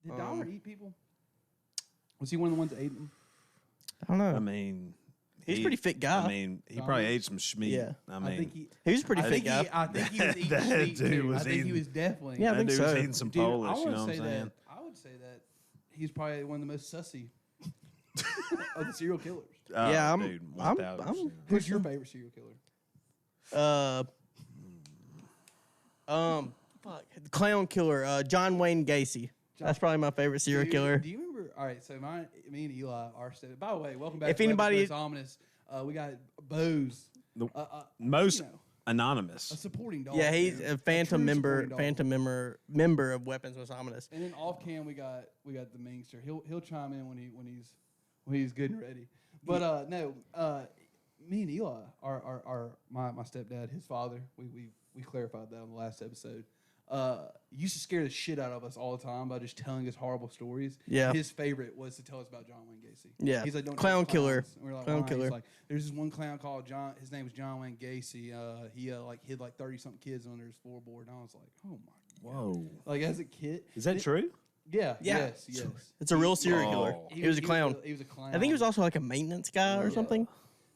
Did Dahmer eat people? Was he one of the ones that ate them? I don't know. I mean, he's a pretty fit guy. I mean, he probably ate some schmeat. Yeah. I mean, think he was a pretty fit guy. I think he was eating That sweet dude too. was I think he eating- was definitely. Yeah, I that think dude so. was eating some Dude, Polish. You know what I'm say saying? that. I would say that he's probably one of the most sussy of the serial killers. Oh, Yeah, dude, I'm 1000%. Who's your favorite serial killer? Fuck, the clown killer, John Wayne Gacy. That's probably my favorite serial killer. Do you remember? All right, so me and Eli are. By the way, welcome back. If to anybody- Weapons Ominous, we got Boze, Most you know, anonymous. a supporting dog. Yeah, he's here. a phantom true member, supporting dog. member of Weapons Most Ominous. And then off cam, we got the Mingster. He'll chime in when he's good and ready. But no, me and Eli are my stepdad, his father. We clarified that on the last episode. Used to scare the shit out of us all the time by just telling us horrible stories. Yeah. His favorite was to tell us about John Wayne Gacy. Yeah. He's like, don't Clown tell killer. clowns. And we're like, Clown why? killer. He's like, there's this one clown called John. His name was John Wayne Gacy. He like hid like 30-something kids under his floorboard. And I was like, oh my god. Whoa. Like as a kid. Is that true? Yeah. Yeah. Yes. It's a real serial killer. Oh. He was a clown. He was a clown. I think he was also like a maintenance guy or Yeah. something.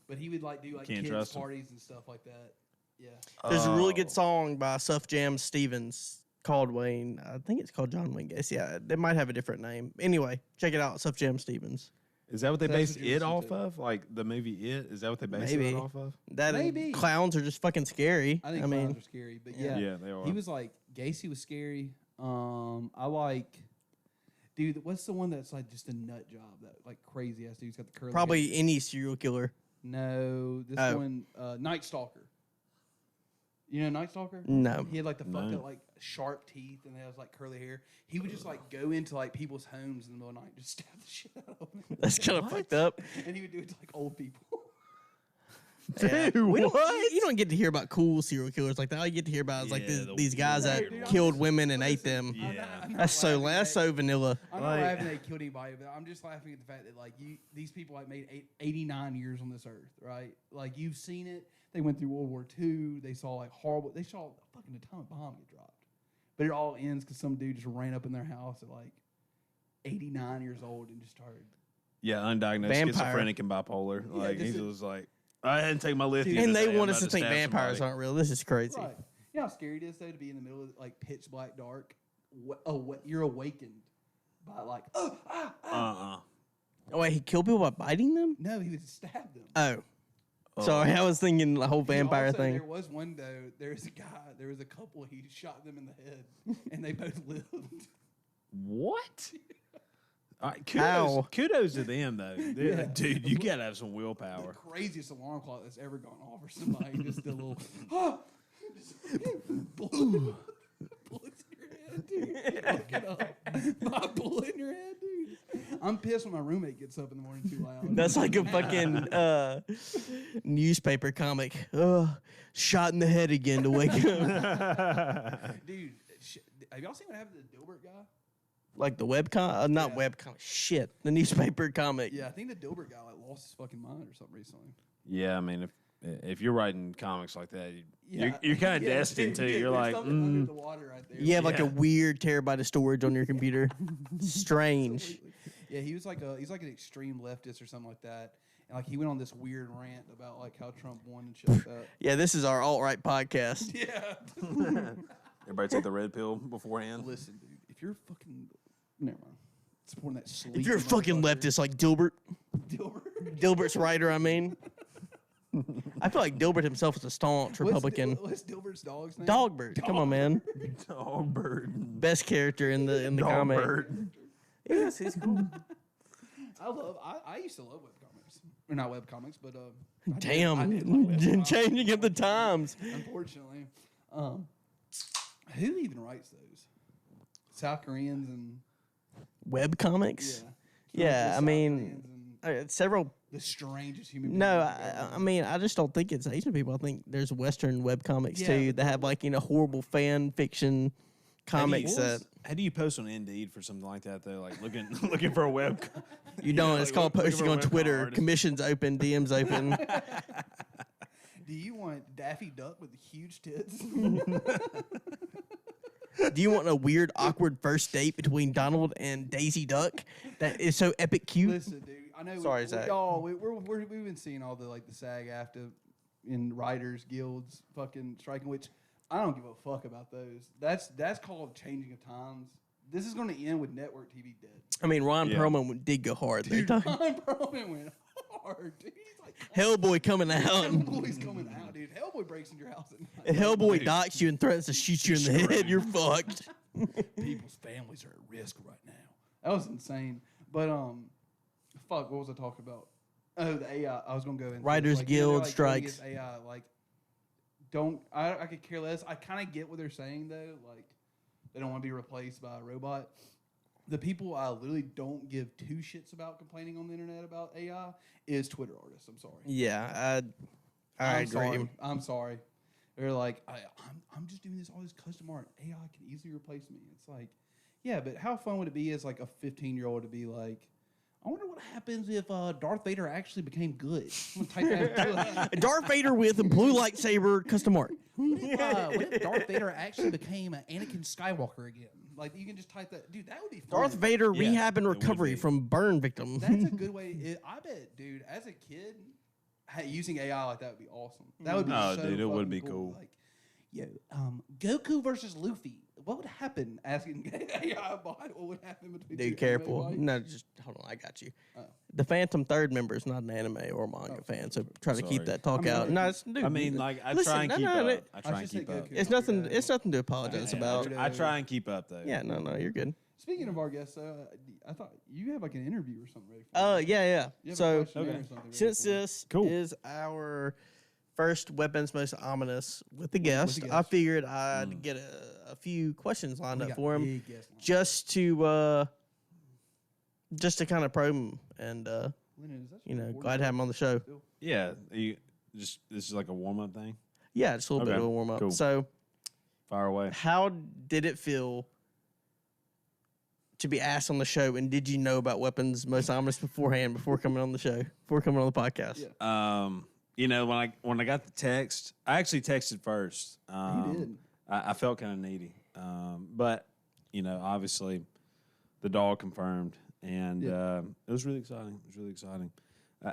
But he would like do like Can't kids trust him. parties and stuff like that. Yeah. There's a really good song by Suff Jam Stevens called Wayne. I think it's called John Wayne Gacy. Yeah, they might have a different name. Anyway, check it out. Suff Jam Stevens. Is that what they That's based what you it listen off to. of? Like the movie It? Is that what they based Maybe. it off of? That and Maybe. clowns are just fucking scary. I think I clowns mean, are scary, but yeah, Yeah, they are. He was like Gacy was scary. I like, dude. What's the one that's like just a nut job? That like crazy ass dude's got the curly. probably hair. any serial killer. No, this Oh. one, Night Stalker. You know Night Stalker? No. He had like the fucked No. up like sharp teeth and he has like curly hair. He would just like go into like people's homes in the middle of the night and just stab the shit out of them. That's kind of fucked up. And he would do it to like old people. Yeah. Dude, We don't- what? You don't get to hear about cool serial killers like that. All you get to hear about is like Yeah, the these guys that weird ones. killed women and ate them. Yeah. I'm not That's so laughing vanilla. I'm not Like- laughing they killed anybody, but I'm just laughing at the fact that like these people like made 89 years on this earth, right? Like you've seen it. They went through World War II. They saw like horrible. They saw a fucking atomic bomb get dropped, but it all ends because some dude just ran up in their house at like 89 years old and just started. Yeah, undiagnosed Vampire. schizophrenic and bipolar. Yeah, Like just he a- was like, I hadn't taken my lithium. And they today. want I'm us about to think stab vampires somebody. aren't real. This is crazy. Right. You know how scary it is though to be in the middle of like pitch black dark. You're awakened by like Uh-uh. Oh, wait, he killed people by biting them? no, he would stab them. Oh. Sorry, I was thinking the whole vampire Also, thing. There was one though. There was a couple. He shot them in the head, and they both lived. What? All right, How? kudos to them though. Yeah. Dude, you gotta have some The willpower. craziest alarm clock that's ever gone off for somebody. Just a little bullets in your head, dude. Look it up. My bullet in your head, dude. I'm pissed when my roommate gets up in the morning too loud. That's like a fucking newspaper comic. Shot in the head again to wake up. Dude, have y'all seen what happened to the Dilbert guy? Like the webcomic? Not Yeah. webcomic. Shit. The newspaper comic. Yeah, I think the Dilbert guy like lost his fucking mind or something recently. Yeah, I mean, if you're writing comics like that, Yeah. you're kind of Yeah, destined dude, to. You're there's like, something under the water right there. You have like a Yeah. weird terabyte of storage on your computer. Strange. Yeah, he's like an extreme leftist or something like that. And like he went on this weird rant about like how Trump won and shit like that. Yeah, this is our alt-right podcast. Yeah. everybody take the red pill beforehand. Listen, dude, if you're fucking never mind. Supporting that sleep. If you're a fucking leftist like Dilbert, Dilbert. Dilbert's writer, I mean. I feel like Dilbert himself is a staunch Republican. What's Dilbert's dog's name? Dogbert, come on, man. Dogbert. Best character in the comic. Dogbert. Yes, he's cool. I used to love webcomics. Or not webcomics, but I Damn, did like webcomics, changing of the times. unfortunately. Who even writes those? South Koreans and Web comics. Yeah, I South mean, Koreans and several. the strangest human beings. No, ever. I mean, I just don't think it's Asian people. I think there's Western web comics Yeah, too that have like horrible fan fiction comics that How do you post on Indeed for something like that though? Like looking looking for a web. you don't. It's called looking posting for a on webcomic Twitter. artist. Commissions open, DMs open. Do you want Daffy Duck with huge tits? Do you want a weird, awkward first date between Donald and Daisy Duck that is so epic cute? Listen, dude. I know. Sorry, Zach. Y'all, we've been seeing all the like the SAG-AFTRA in writers guilds fucking striking, which I don't give a fuck about those. That's called changing of times. This is going to end with network TV dead. I mean, Ron Yeah. Perlman did go hard. Dude, Ron Perlman went hard, dude. He's like, Hellboy coming out. Hellboy's coming out, dude. Hellboy breaks into your house at night. If Hellboy docks you and threatens to shoot you in the head, you're fucked. People's families are at risk right now. That was insane. But fuck, what was I talking about? Oh, the AI. I was gonna go into Writers like, Guild they're, like, going strikes. against AI, like, don't I could care less. I kind of get what they're saying though. Like, they don't want to be replaced by a robot. The people I literally don't give two shits about complaining on the internet about AI is Twitter artists. I'm sorry. Yeah, I agree. Sorry. I'm sorry. They're like, I'm just doing all this custom art. AI can easily replace me. It's like, yeah, but how fun would it be as like a 15-year-old to be like, I wonder what happens if Darth Vader actually became good. I'm gonna type that into Darth Vader with a blue lightsaber custom art. what if Darth Vader actually became Anakin Skywalker again? Like, you can just type that. Dude, that would be fun. Darth Vader Yeah, rehab and it would recovery be. from burn victim. That's a good way. I bet, dude, as a kid, using AI like that would be awesome. That would be Oh, so dude, it would fucking be cool. Like, yo, Goku versus Luffy. What would happen? Asking AI bot, what would happen between Dude, two anime careful. fights? No, just hold on. I got you. Oh. The Phantom Third member is not an anime or manga fan, so try to keep Sorry. that talk I mean, out. like- No, it's, dude, I mean, like I listen, try and no, keep no, up. no. I I try and should say keep up. Goku. it's nothing. It's nothing to apologize Yeah, about. I try and keep up though. Yeah, no, you're good. Speaking of our guests, I thought you have like an interview or something ready for me. Yeah. You have a So questionnaire okay. or something ready since for me. this Cool. is our first weapons most ominous with the guest, the I guest. figured I'd get a few questions lined We up got for him big guest line. just to kind of probe him and Lennon, is that you know, recording glad to have him on the show. still? Yeah, you just this is like a warm up thing. Yeah, just a little bit Okay, of a warm up. cool. So, Fire away. how did it feel to be asked on the show, and did you know about weapons most ominous beforehand, before coming on the show, before coming on the podcast? Yeah. You know, when I got the text, I actually texted first. You did. I felt kind of needy, but you know, obviously, the dog confirmed, and Yeah. it was really exciting. It was really exciting.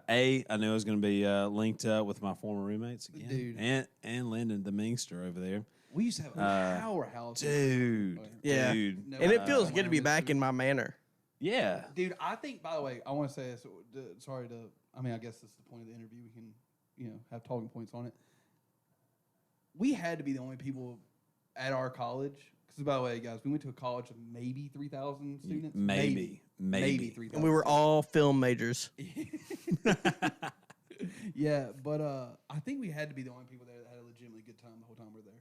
I knew I was going to be linked up with my former roommates again, Dude. and Lyndon the Mingster over there, We used to have a powerhouse. dude. Yeah. dude. No, And it uh, feels good to be awareness back to- in my manor. Yeah, Dude, I think, by the way, I want to say this. Sorry to, I mean, I guess that's the point of the interview. We can, have talking points on it. We had to be the only people at our college. Because, by the way, guys, we went to a college of maybe 3,000 students. maybe. 3,000. And we were all film majors. Yeah, but I think we had to be the only people there that had a legitimately good time the whole time we were there.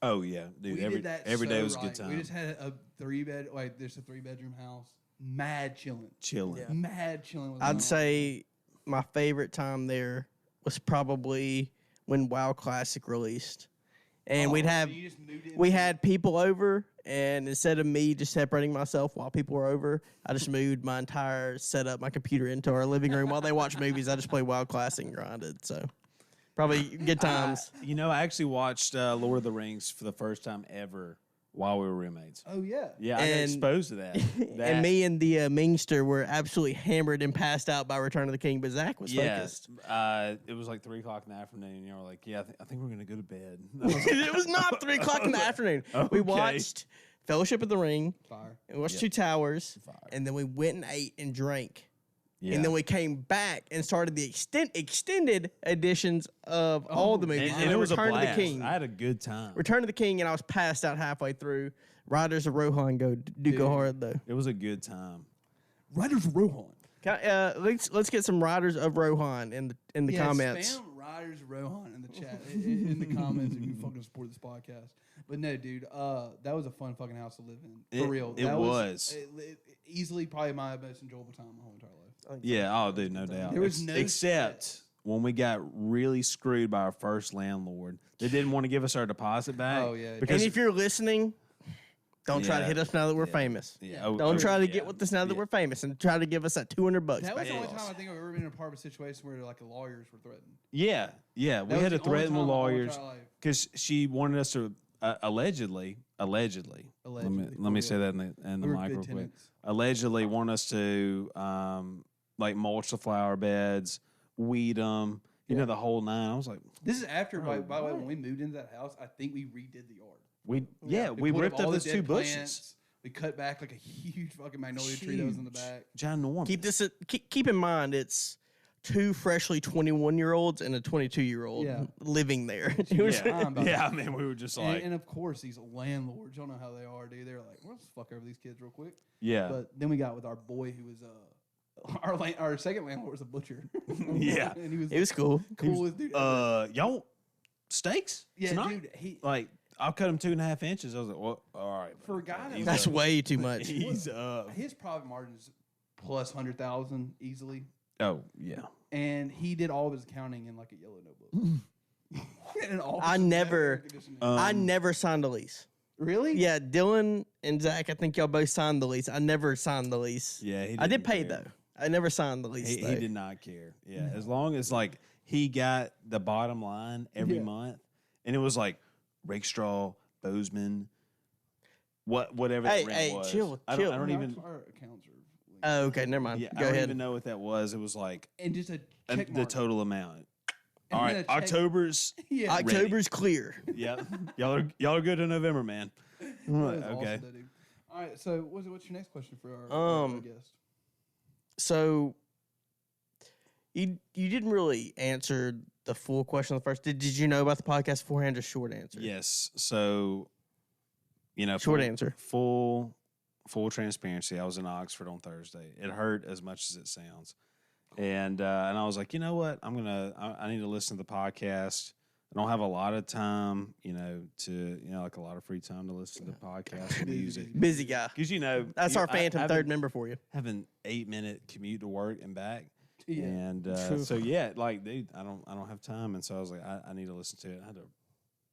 Oh yeah, dude. We every did that every so day was a right. good time. We just had a there's a 3-bedroom house. Mad chilling. Chilling. Yeah. Mad chilling. with I'd my say my favorite time there was probably when WoW Classic released. And Oh, we'd so have you just moved in we with- had people over, and instead of me just separating myself while people were over, I just moved my entire setup, my computer into our living room while they watched movies. I just played WoW Classic and grinded. So probably good times. You know, I actually watched Lord of the Rings for the first time ever while we were roommates. Oh yeah. Yeah, I got And- exposed to that. And me and the Mingster were absolutely hammered and passed out by Return of the King, but Zach was focused. It was like 3 o'clock in the afternoon. And you were like, "Yeah, I think we're gonna go to bed." It was not 3 o'clock in the afternoon. We Okay. watched Fellowship of the Ring, Fire. and we watched Yeah. Two Towers, Fire. and then we went and ate and drank. Yeah. And then we came back and started the extended editions of all the movies. and it was a Return blast. of the King. I had a good time. Return of the King, and I was passed out halfway through. Riders of Rohan do go Dude. hard though. It was a good time. Riders of Rohan. Let's get some Riders of Rohan in the comments. Spam Riders of Rohan in the chat in the comments if you fucking support this podcast. But no, dude, that was a fun fucking house to live in. For real. It That was. easily probably my most enjoyable time my whole entire life. Yeah. Oh, dude, no doubt. There was no Except sweat. when we got really screwed by our first landlord. They didn't want to give us our deposit back. Oh, yeah. Because And if you're listening, Don't try to Yeah. hit us now that we're Yeah. famous. Yeah. Don't try to yeah. get with us now that Yeah. we're famous and try to give us that $200 That back. was the only to time us. I think I've ever been in a part of a situation where like the lawyers were threatened. Yeah. Yeah. We That had was to the only threaten with time in my whole lawyers entire life. because she wanted us to allegedly. Allegedly, Let me for say real. that in the We were mic good real quick. tenants. Allegedly want us to like mulch the flower beds, weed them, you know, the whole nine. I was like, This is after, Bro, by the way, what? when we moved into that house, I think we redid the yard. we We pulled ripped all up the those dead 2 bushes. plants. We cut back like a huge fucking magnolia tree that was in the back. Ginormous. Keep in mind it's 2 freshly 21-year-olds and a 22-year-old Yeah. living there. It was- Yeah. I'm about Yeah, to- I mean, we were just like, And of course, these landlords, y'all know how they are, dude. They're like, well, let's fuck over these kids real quick. yeah. But then we got with our boy who was our second landlord was a butcher. Yeah. and he was It was cool. coolest dude. Ever. Y'all steaks? Yeah, tonight? dude. He Like, I'll cut them 2.5 inches. I was like, well, all right. for a guy that He's That's up. way too much. He's up. his profit margin is plus 100,000 easily, Oh, yeah. and he did all of his accounting in like a yellow notebook. In an office I with never- air conditioning. I never signed a lease. Really? Yeah, Dylan and Zach, I think y'all both signed the lease. I never signed the lease. Yeah, he I did didn't pay care. though. I never signed the lease. He though. did not care. Yeah, as long as like he got the bottom line every Yeah. month, and it was like Rakestraw, Bozeman, whatever Hey, that rent hey, was. chill, I chill. don't even. Our accounts are. linked. Oh, okay, never mind. Yeah, I Go don't ahead. even know what that was. It was like And just a check the mark. total amount. And All then right, a check- October's. Yeah. October's clear. Yeah, y'all are good to November, man. I'm like, That was okay. awesome, though, dude. All right. So, what's your next question for our guest? So you didn't really answer the full question at first. Did you know about the podcast beforehand? Just short answer. Yes. So, you know, Short answer. Full transparency. I was in Oxford on Thursday. It hurt as much as it sounds, and I was like, you know what? I need to listen to the podcast. I don't have a lot of time, like a lot of free time to listen to podcasts and music. Busy guy. Because That's our phantom I've third been member for you. having 8-minute commute to work and back. Yeah. And True. so yeah, like dude, I don't have time, and so I was like, I need to listen to it. I had a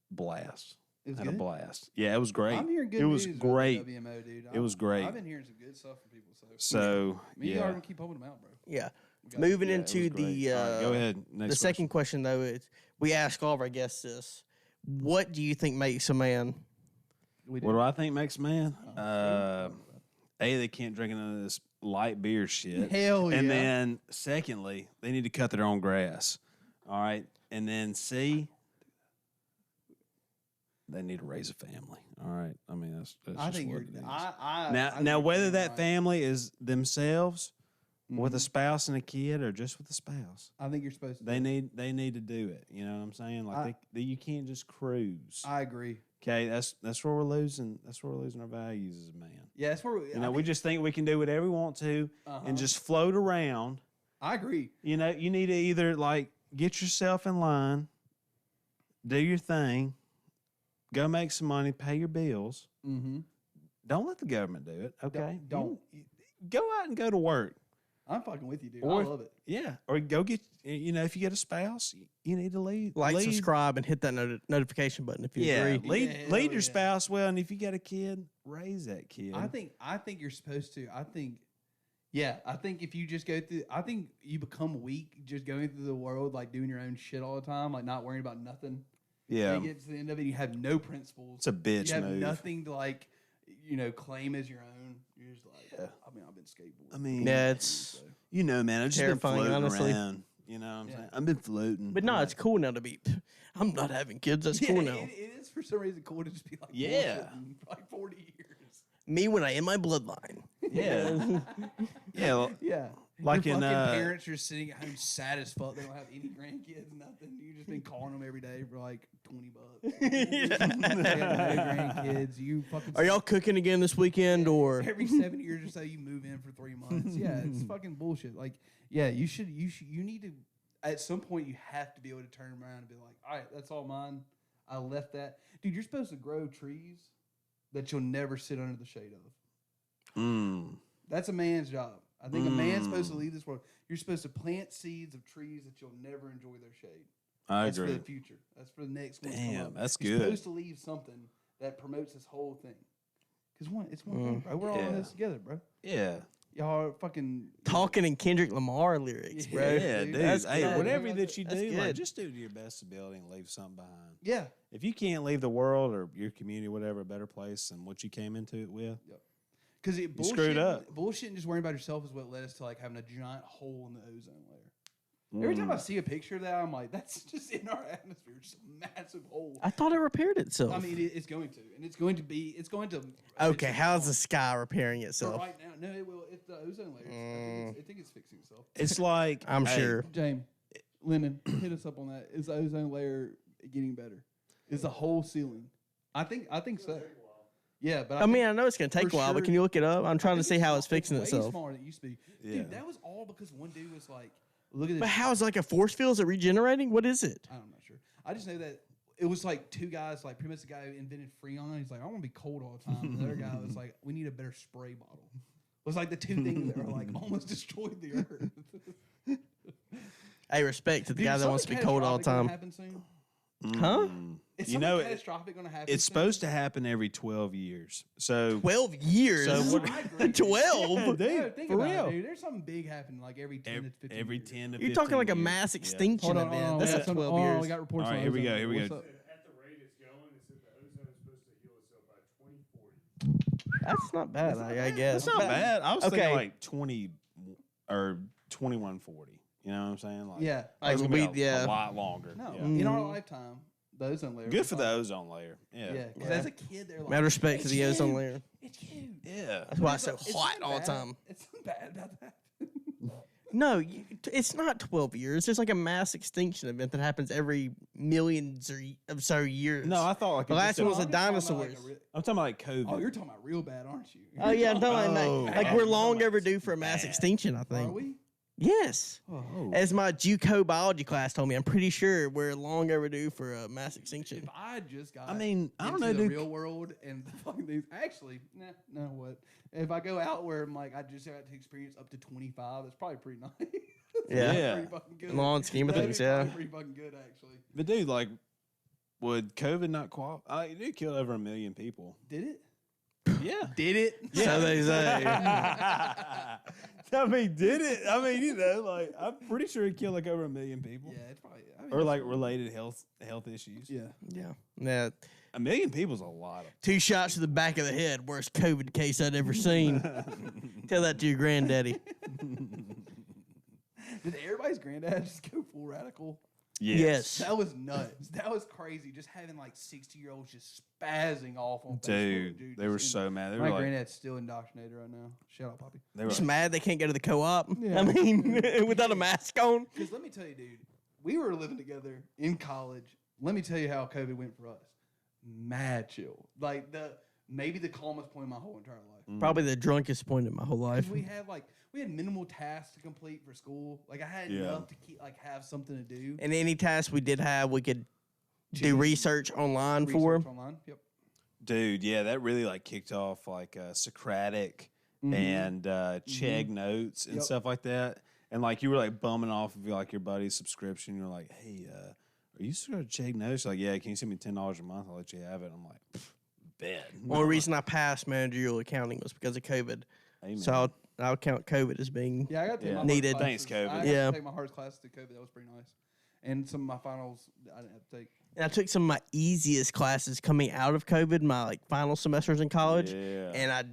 blast. It was Had a good. blast. Yeah, it was great. I'm hearing good It was news about great. the WMO, dude. It was great. I've been hearing some good stuff from people. So me and you are yeah, gonna keep pumping them out, bro. Yeah. got- Moving Yeah, it into was great. the All right, go ahead. the Next second question though is we ask all of our guests this. What do you think makes a man? We What do I think makes a man? Oh, They can't drink none of this light beer shit. Hell yeah. And then secondly, they need to cut their own grass. All right. And then C, they need to raise a family. All right. I mean that's I just think what you're. it is. I now think whether you're that right. family is themselves with a Mhm. spouse and a kid or just with a spouse. I think you're supposed to. They need to do it. You know what I'm saying? Like you can't just cruise. I agree. Okay, that's where we're losing. That's where we're losing our values as a man. Yeah, that's where We just think we can do whatever we want to and just float around. I agree. You need to either like get yourself in line, do your thing, go make some money, pay your bills. Mm-hmm. Don't let the government do it. Okay, Don't. Go out and go to work. I'm fucking with you, dude. Or I if- love it. Yeah, or go get. If you get a spouse, you need to lead. Like, lead, subscribe, and hit that notification button if you Yeah, agree. lead Yeah, lead hell your yeah. spouse well, and if you got a kid, raise that kid. I think you're supposed to. I think if you just go through, I think you become weak just going through the world, like doing your own shit all the time, like not worrying about nothing. yeah, And you get to the end of it, you have no principles. it's a bitch You have move. nothing to claim as your own. You're just like, Yeah. I mean, I've been skateboarding. I mean, Yeah, it's man, I've just terrifying, been floating honestly. around. You know what I'm Yeah. saying? I've been floating. But no, it's cool now to be. I'm not having kids. That's cool now. It is for some reason cool to just be like, Yeah. bullshitting for like 40 years. Me when I in my bloodline. Yeah. Yeah, well, Yeah. Like Your in, fucking parents are sitting at home sad as fuck. They don't have any grandkids, nothing. You've just been calling them every day for like $20. They got no grandkids. You fucking. Are y'all cooking again this weekend or? Every 7 years or so, you move in for 3 months. Yeah, it's fucking bullshit. Like, yeah, you need to. At some point, you have to be able to turn around and be like, all right, that's all mine. I left that, dude. You're supposed to grow trees that you'll never sit under the shade of. That's a man's job. I think a man's supposed to leave this world. You're supposed to plant seeds of trees that you'll never enjoy their shade. I That's agree. for the future. That's for the next one. to come Damn, up. that's You're good. supposed to leave something that promotes this whole thing. Because it's one thing, bro. We're all in this together, bro. Yeah. Y'all are fucking Talking in Kendrick Lamar lyrics, bro. Yeah, dude. That's Hey, good. whatever that you That's do, good. like, just do it to your best ability and leave something behind. Yeah. If you can't leave the world or your community, whatever, a better place than what you came into it with, Because you screwed up. Bullshit and just worrying about yourself is what led us to like having a giant hole in the ozone layer. Every time I see a picture of that, I'm like, that's just in our atmosphere, just a massive hole. I thought it repaired itself. I mean, it's going to, and it's going to. Okay, how's the sky repairing But itself? right now, no, it will. It's the ozone layer. I think it's fixing itself. it's like I'm sure. James, Lennon, hit us up on that. Is the ozone layer getting better? Is the whole ceiling? I think so. Yeah, but I mean, I know it's going to take a for while, but sure- can you look it up? I'm trying to see how small- it's fixing way itself. smaller than it used to be. Yeah. Dude, that was all because one dude was like, "Look at this." But how is it like a force field? Is it regenerating? What is it? I'm not sure. I just know that it was like two guys, like pretty much the guy who invented Freon. He's like, I want to be cold all the time. And the other guy was like, we need a better spray bottle. It was like the two things that were like almost destroyed the earth. Hey, respect to the Dude, guy that wants to be cold all the time. Happen soon? Huh? Is You something know, catastrophic going to happen? it's supposed to happen every 12 years. So 12 years? So what- 12? Dude, No, think for about real. it, dude. There's something big happening like every 10 to 15 every years. 10 to 15 You're talking like a years. mass Yeah. extinction Hold on, event. That's we not got some- 12 We years. got reports All right, on here we ozone. go, here we What's go. up? At the rate it's going, it said the ozone is supposed to heal itself by 2040. That's not bad, I guess. It's not bad. I was Okay. thinking like 20 or 2140. You know what I'm saying? Like, Yeah. Like, it's gonna be we- a lot longer. No, Yeah. in our lifetime, the ozone layer. Good was for the fine. ozone layer. Yeah. Yeah, because Yeah. as a kid, they're like, Mad respect to "It's the ozone huge. layer. It's huge. Yeah. That's why it's so It's hot not all the bad. time. It's not bad about that. No, it's not 12 years. There's like a mass extinction event that happens every millions of so years. No, I thought like The it last just- one was the I'm talking about, dinosaurs. like, a re- I'm talking about like COVID. Oh, you're talking about real bad, aren't you? Oh yeah, no, Oh, like bad. we're You're long talking about overdue for a mass bad. extinction. I Are think. we? Yes, Oh. as my JUCO biology class told me, I'm pretty sure we're long overdue for a mass extinction. If I just got, I mean, I don't into know, the dude. real world and the fucking things. Actually, no, what? If I go out where I'm like, I just got to experience up to 25, that's probably pretty nice. Yeah. Yeah. Pretty fucking good. In the long scheme of That'd things, be yeah. probably pretty fucking good, actually. But dude, like, would COVID not qualify? It did kill over 1 million people. Did it? Yeah. Did it? So they say. I mean, did it? I mean, you know, like, I'm pretty sure it killed like over 1 million people. Yeah, it's probably. I mean, Or it's- like related health issues. Yeah. Yeah, yeah. 1 million people's a lot of. 2 shots to the back of the head. Worst COVID case I'd ever seen. Tell that to your granddaddy. Did everybody's granddad just go full radical? Yes. That was nuts. That was crazy. Just having like 60-year-olds just spazzing off on Facebook. Dude, they were just so mad. They My were like, granddad's still indoctrinated right now. Shout out, Poppy. they were Just like, mad they can't go to the co-op. Yeah. I mean, without a mask on. Because let me tell you, dude, we were living together in college. Let me tell you how COVID went for us. Mad chill. Like maybe the calmest point in my whole entire life. Probably the drunkest point in my whole life. Because we had minimal tasks to complete for school. Like I had Yeah. enough to keep have something to do. And any task we did have, we could do research online for. Research online. Yep. dude, yeah, that really like kicked off like Socratic and Chegg notes and Yep. stuff like that. And like you were like bumming off of like your buddy's subscription. You're like, hey, are you subscribed to Chegg notes? Like, yeah, can you send me $10 a month? I'll let you have it. I'm like, bet. Only reason I passed managerial accounting was because of COVID. Amen. So I'll count COVID as being. Yeah, I got to take Yeah. my Needed. hardest Thanks, classes. COVID. I got Yeah. to take my hardest classes to COVID. That was pretty nice. And some of my finals I didn't have to take. And I took some of my easiest classes coming out of COVID, my like final semesters in college, Yeah. and I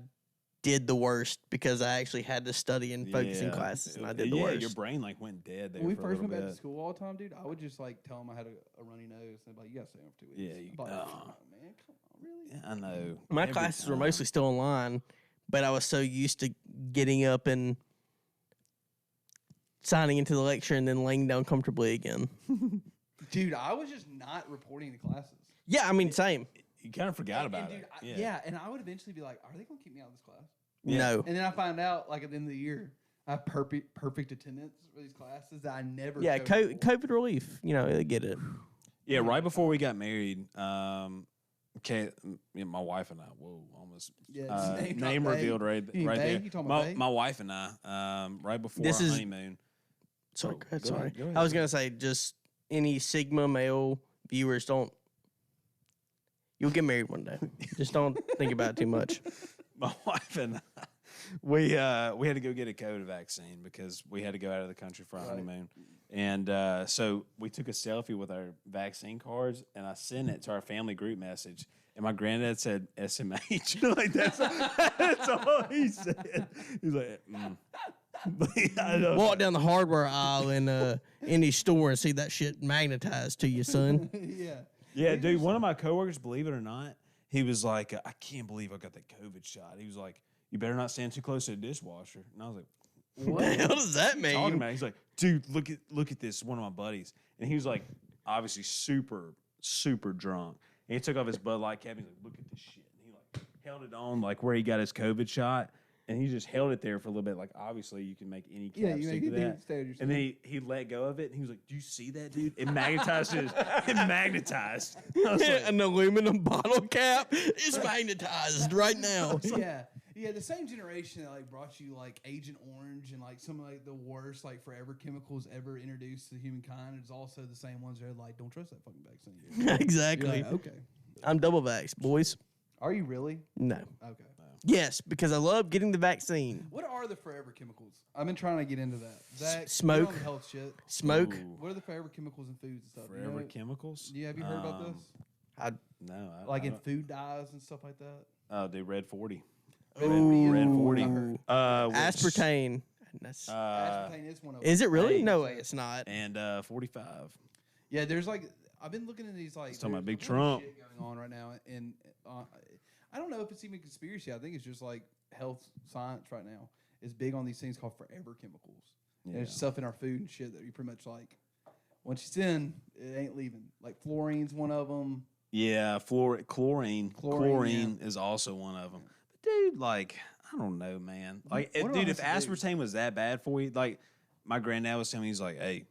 did the worst because I actually had to study and focus in Yeah. classes, and I did the Yeah, worst. your brain like went dead there When we for a first little went back to bit. school all the time, dude, I would just like tell them I had a runny nose. And they'd be like, you got to stay home for 2 weeks. Yeah, I'd you- be like, oh. "Come on, man. Come on, really? Yeah, I know. My Every classes were time. mostly still online, but I was so used to getting up and signing into the lecture and then laying down comfortably again. Dude, I was just not reporting to classes. Yeah, I mean, same. You kind of forgot about and, it. dude, yeah, and I would eventually be like, are they going to keep me out of this class? Yeah. No. And then I find out, like, at the end of the year, I have perfect attendance for these classes that I never Yeah, showed before. COVID relief. You know, they get it. Yeah, right before we got married, okay, my wife and I, almost Yeah, just name drop name babe. revealed right You mean right babe? there. You talking about babe? My wife and I, right before This our is- honeymoon. Sorry, Oh, go ahead, go sorry. ahead, go I was ahead. gonna say, just any Sigma male viewers, don't. You'll get married one day. Just don't think about it too much. my wife and I, we had to go get a COVID vaccine because we had to go out of the country for our honeymoon. And so we took a selfie with our vaccine cards, and I sent it to our family group message. And my granddad said SMH. Like that's all he said. He's like, But I don't Walk down the hardware aisle in any store and see that shit magnetized to you, son. Yeah. Yeah, dude, one of my coworkers, believe it or not, he was like, I can't believe I got that COVID shot. He was like, you better not stand too close to the dishwasher. And I was like, What the hell does that talking mean? about? He's like, dude, look at this. One of my buddies. And he was like, obviously super drunk. And he took off his Bud Light cap. He's like, look at this shit. And he like held it on like where he got his COVID shot. And he just held it there for a little bit. Like, obviously, you can make any cap stick to that. And then he let go of it. And he was like, do you see that, dude? It magnetized it magnetized. I was like, An aluminum bottle cap is magnetized right now. Yeah. Yeah, the same generation that like brought you like Agent Orange and like some of like the worst like forever chemicals ever introduced to humankind is also the same ones that are like, don't trust that fucking vaccine. You're Exactly. like, okay. I'm double vaxxed, boys. Are you really? No. Okay. Yes, because I love getting the vaccine. What are the forever chemicals? I've been trying to get into that. Zach, Smoke. you're on the health shit. Smoke. ooh, What are the forever chemicals in foods and stuff? You forever know? chemicals? Yeah, have you heard about this? No. Like I in don't- food dyes and stuff like that? Oh, dude, Red 40. Ooh. Red 40. I heard. Which- Aspartame. That's, Aspartame is one of them. is it really? hey, No way, it's not. And 45. Yeah, there's like I've been looking at these like Let's talk about there's Big a bunch of Trump. shit going on right now, and I don't know if it's even conspiracy. I think it's just like health science right now is big on these things called forever chemicals. Yeah. There's stuff in our food and shit that you pretty much like once it's in, it ain't leaving. Like fluorine's one of them. Yeah, chlorine Chlorine, is also one of them. But dude, like, I don't know, man. Like, What dude, am I if supposed to aspartame was that bad for you, like, my granddad was telling me, he's like, hey,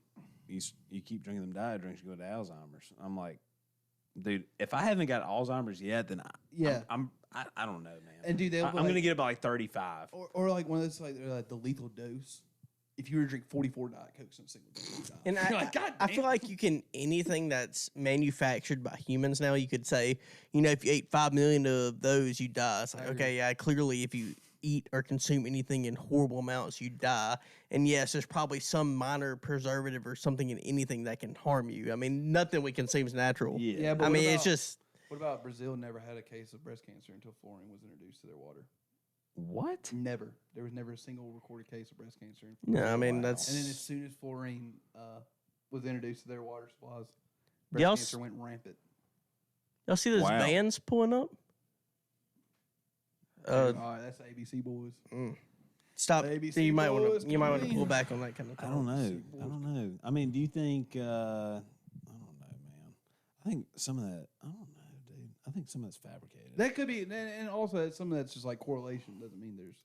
you keep drinking them diet drinks, you go to Alzheimer's. I'm like, dude, if I haven't got Alzheimer's yet, then I don't know, man. And dude, they'll I'm be like, gonna get it by like 35. or like one of those like the lethal dose. If you were to drink 44 Diet Cokes in a single day, you die. And You're like, God I feel damn. like you can, anything that's manufactured by humans now, you could say, you know, if you ate 5 million of those, you die. It's like, I agree. okay, yeah, clearly if you eat or consume anything in horrible amounts, you die. And yes, there's probably some minor preservative or something in anything that can harm you. I mean, nothing we consume is natural. Yeah, but I what mean, it's about- just, What about Brazil never had a case of breast cancer until fluorine was introduced to their water? What? Never. There was never a single recorded case of breast cancer. no, I mean, Wow. that's, And then as soon as fluorine was introduced to their water supplies, breast Y'all cancer went rampant. y'all see those Wow. vans pulling up? All right, that's the ABC boys. Stop. ABC You might want boys, to. You might want to come pull in. back on that kind of I talk. don't know. I don't know. I mean, do you think? I don't know, man. I think some of that. I don't know, dude. I think some of that's fabricated. That could be, and also that's something that's just like correlation. Doesn't mean there's.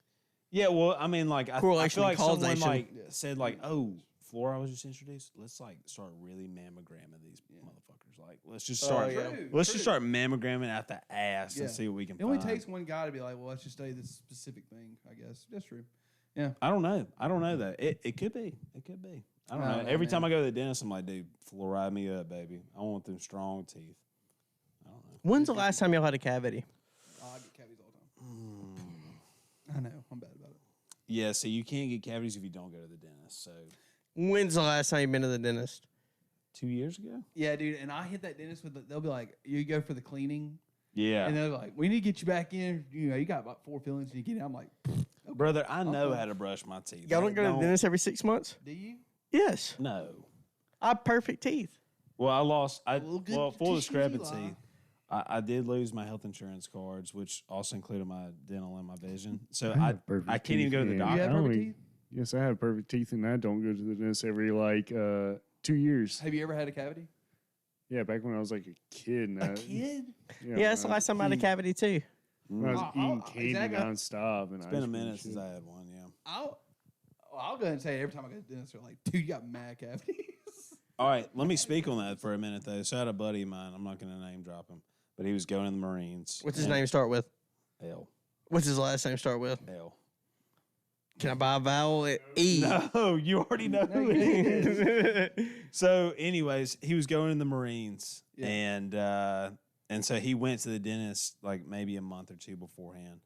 Yeah, well, I mean, like I feel Correlation like someone causation. like Yeah. said like, "Oh, Flora was just introduced. Let's like start really mammogramming these motherfuckers. Like, let's just start. yeah. Let's just start mammogramming out the ass Yeah. and see what we can It only find." takes one guy to be like, well, let's just study this specific thing. I guess that's true. I don't know. I don't know that. It could be. It could be. I don't I know. don't know, Every man. time I go to the dentist, I'm like, dude, fluoride me up, baby. I want them strong teeth. I don't know. When's the last time y'all had a cavity? Oh, I get cavities all the time. I know. I'm bad about it. Yeah, so you can't get cavities if you don't go to the dentist. So When's the last time you been to the dentist? 2 years ago. Yeah, dude. And I hit that dentist with. They'll be like, you go for the cleaning, Yeah, and they're like, we need to get you back in. You know, you got about 4 fillings, and you get in. I'm like, brother, I know how to brush my teeth. Y'all Like, don't go to the dentist every 6 months? do you? Yes. No. I have perfect teeth. Well, I lost. Well, good Well, to full see you, discrepancy. I did lose my health insurance cards, which also included my dental and my vision. So I have perfect I can't even go to the teeth, You doctor. have I perfect only- teeth? Yes, I have perfect teeth, and I don't go to the dentist every like 2 years. Have you ever had a cavity? Yeah, back when I was like a kid. And A kid? Yeah, that's the last time I had a cavity too. When I was Oh, eating oh, candy exactly. nonstop. And It's been a minute since I had one. Yeah. I'll go ahead and say every time I go to the dentist, they're like, dude, you got mad cavities. All right, let me speak on that for a minute though. So I had a buddy of mine. I'm not going to name drop him, but he was going in the Marines. What's his and- name start with? L. What's his last name start with? L. Can I buy a vowel at E? No, you already know who it is. So, anyways, he was going in the Marines, Yeah. and so he went to the dentist like maybe a month or two beforehand,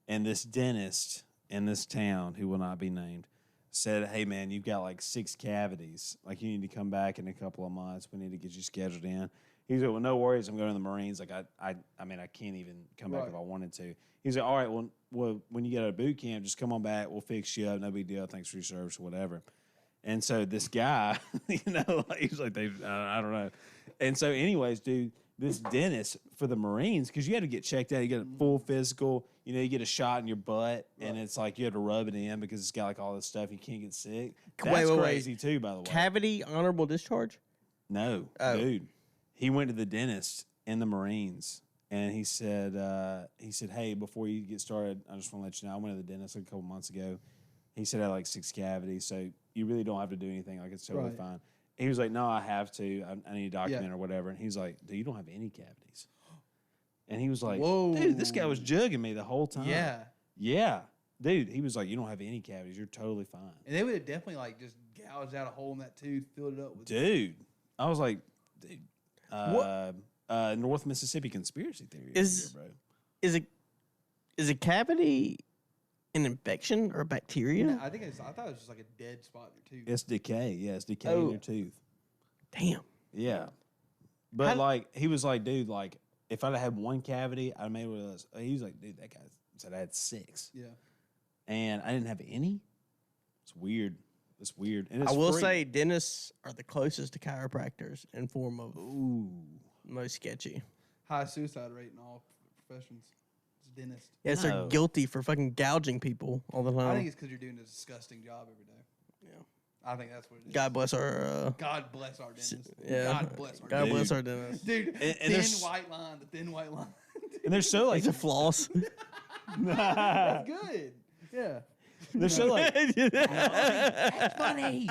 And this dentist in this town, who will not be named, said, "Hey man, you've got like 6 cavities. Like you need to come back in a couple of months. We need to get you scheduled in." He's like, "Well, no worries. I'm going to the Marines. Like I mean, I can't even come back if I wanted to." He's like, "All right, well, when you get out of boot camp, just come on back. We'll fix you up. No big deal. Thanks for your service or whatever." And so this guy, he's like, I don't know. And so, anyways, dude, this dentist for the Marines, because you had to get checked out. You get a full physical. You get a shot in your butt, and it's like you have to rub it in because it's got like all this stuff. You can't get sick. That's crazy too, by the way. Cavity honorable discharge? No, dude. He went to the dentist in the Marines, and he said, "Hey, before you get started, I just want to let you know I went to the dentist like a couple months ago. He said I had like 6 cavities, so you really don't have to do anything. Like it's totally fine." He was like, "No, I have to. I need a document or whatever." And he's like, "Dude, you don't have any cavities." And he was like, Whoa. "Dude, this guy was jugging me the whole time." Yeah. Dude, he was like, "You don't have any cavities. You're totally fine." And they would have definitely like just gouged out a hole in that tooth, filled it up with. Dude, I was like, dude, North Mississippi conspiracy theory. Is a cavity an infection or a bacteria? No, I thought it was just like a dead spot in your tooth. It's decay. Yeah, it's decay in your tooth. Damn. Yeah. But like he was like, dude, like if I'd have had one cavity, I'd made one of those. He was like, dude, that guy said I had 6. Yeah. And I didn't have any. It's weird. It's weird. And it's I will free. say dentists are the closest to chiropractors in form of most sketchy. High suicide rate in all professions. It's dentist. Yes, they're guilty for fucking gouging people all the time. I think it's because you're doing a disgusting job every day. Yeah. I think that's what it is. God bless our God bless our dentist. yeah. God bless our dentist. Dude, And thin there's- white line, the thin white line. And they're so like It's a floss. That's good. Yeah. they're so like That's funny.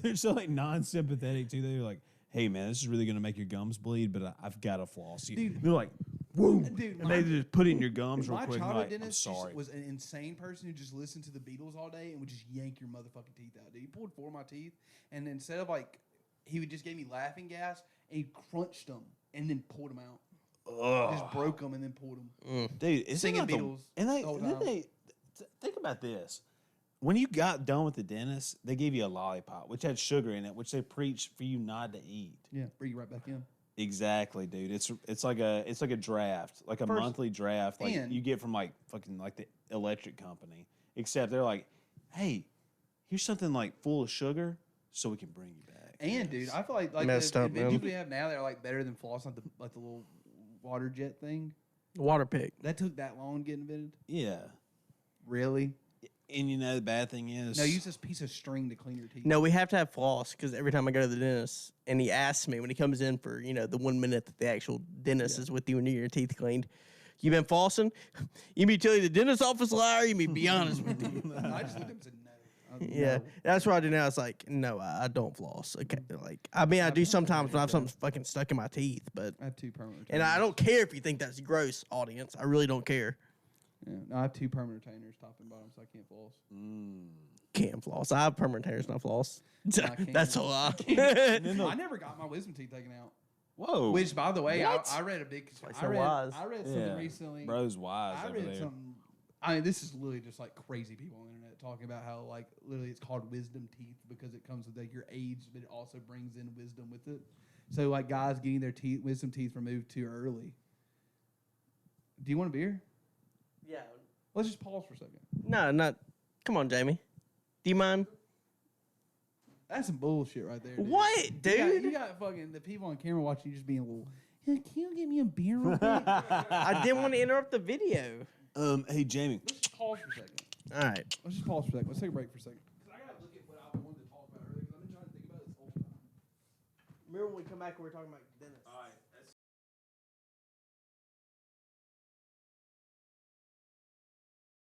they're so like non-sympathetic too. They're like, "Hey man, this is really gonna make your gums bleed, but I've got to floss you." Dude. They're like, "Whoa!" Dude, and they just put it in your gums real My quick. And childhood like, "I'm dentist sorry." was an insane person who just listened to the Beatles all day and would just yank your motherfucking teeth out. Dude, he pulled 4 of my teeth, and instead of like, he would just give me laughing gas, and he crunched them and then pulled them out. Just broke them and then pulled them. Dude, it's Singing not Beatles and the whole then time. they think about this. When you got done with the dentist, they gave you a lollipop, which had sugar in it, which they preach for you not to eat. Yeah, bring you right back in. Exactly, dude. It's like a draft, like a monthly draft, like and- you get from like fucking like the electric company. Except they're like, "Hey, here's something like full of sugar, so we can bring you back." And dude, I feel like Messed the up, inventions man. we have now, they're like better than floss, like the little water jet thing. Water pick. That took that long to get invented. Yeah, Really? and the bad thing is, No, use this piece of string to clean your teeth. No, we have to have floss because every time I go to the dentist and he asks me when he comes in for, the 1 minute that the actual dentist is with you and you get your teeth cleaned, you been flossing? You mean tell you the dentist office lie or you mean be honest with you? I just looked at him and said no. Yeah, No. that's what I do now. It's like, no, I don't floss. Okay, like, I mean, I do sometimes when I have something fucking stuck in my teeth, but, I have 2 permanent and retainers. I don't care if you think that's gross, audience. I really don't care. Yeah. No, I have 2 permanent retainers, top and bottom, so I can't floss. Can't floss. I have permanent hairs, not floss. can't. That's a lie. I never got my wisdom teeth taken out. whoa, Which, by the way, What? I read a big. Like I so read, wise. I read something yeah, recently. bro's wise I over read there. something. I mean, this is literally just like crazy people on the internet talking about how like literally it's called wisdom teeth because it comes with like your age, but it also brings in wisdom with it. So like guys getting their wisdom teeth removed too early. Do you want a beer? Yeah. Let's just pause for a second. No, not. Come on, Jamie. Do you mind? That's some bullshit right there. Dude. What, dude? You got fucking the people on camera watching you just being a little. Hey, can you give me a beer real quick? I didn't want to interrupt the video. Hey Jamie, Let's just pause for a second. All right. Let's just pause for a second. Let's take a break for a second. Because I gotta look at what I wanted to talk about earlier. Because I've been trying to think about it this whole time. Remember when we come back and we were talking about dentists? all right,